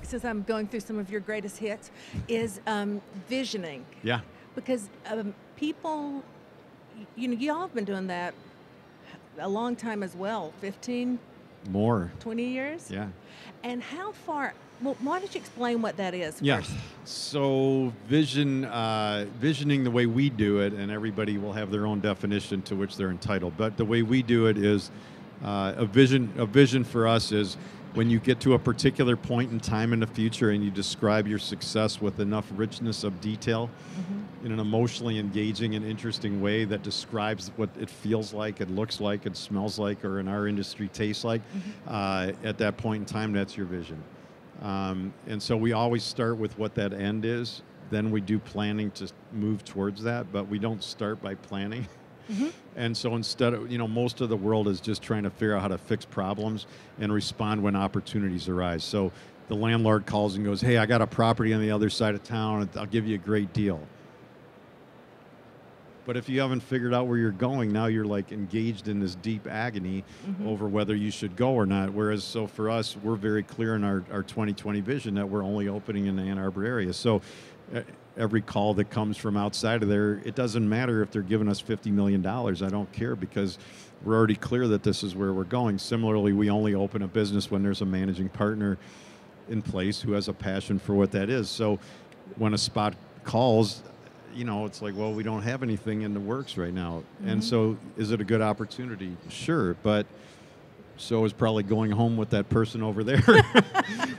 since I'm going through some of your greatest hits, is visioning. Yeah. Because people, y'all have been doing that a long time as well, 15, More. 20 years? Yeah. And how far, well, why don't you explain what that is Yeah. first? So visioning the way we do it, and everybody will have their own definition to which they're entitled. But the way we do it is a vision. A vision for us is when you get to a particular point in time in the future and you describe your success with enough richness of detail in an emotionally engaging and interesting way that describes what it feels like, it looks like, it smells like, or in our industry tastes like. At that point in time, that's your vision. And so we always start with what that end is. Then we do planning to move towards that, but we don't start by planning. And so instead of, most of the world is just trying to figure out how to fix problems and respond when opportunities arise. So the landlord calls and goes, hey, I got a property on the other side of town, and I'll give you a great deal. But if you haven't figured out where you're going, now you're like engaged in this deep agony over whether you should go or not. Whereas, so for us, we're very clear in our 2020 vision that we're only opening in the Ann Arbor area. So every call that comes from outside of there, it doesn't matter if they're giving us $50 million. I don't care, because we're already clear that this is where we're going. Similarly, we only open a business when there's a managing partner in place who has a passion for what that is. So when a spot calls, it's like, well, we don't have anything in the works right now. And so is it a good opportunity? Sure. But so is probably going home with that person over there.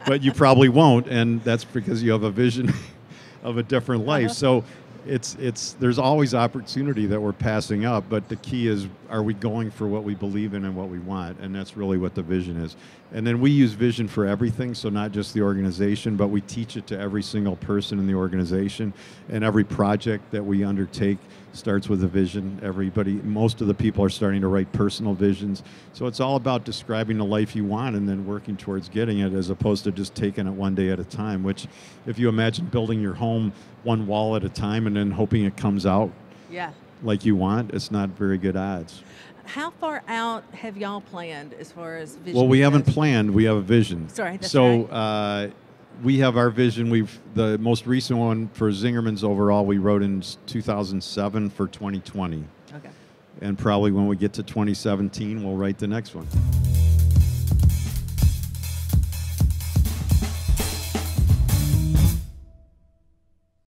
But you probably won't. And that's because you have a vision of a different life. So there's always opportunity that we're passing up, but the key is, are we going for what we believe in and what we want? And that's really what the vision is. And then we use vision for everything, so not just the organization, but we teach it to every single person in the organization. And every project that we undertake starts with a vision. Most of the people are starting to write personal visions. So it's all about describing the life you want and then working towards getting it, as opposed to just taking it one day at a time, which, if you imagine building your home one wall at a time and then hoping it comes out like you want, it's not very good odds. How far out have y'all planned as far as vision? Well, we haven't planned. We have a vision. Sorry, that's so right. We have our vision. The most recent one for Zingerman's overall, we wrote in 2007 for 2020. Okay. And probably when we get to 2017, we'll write the next one.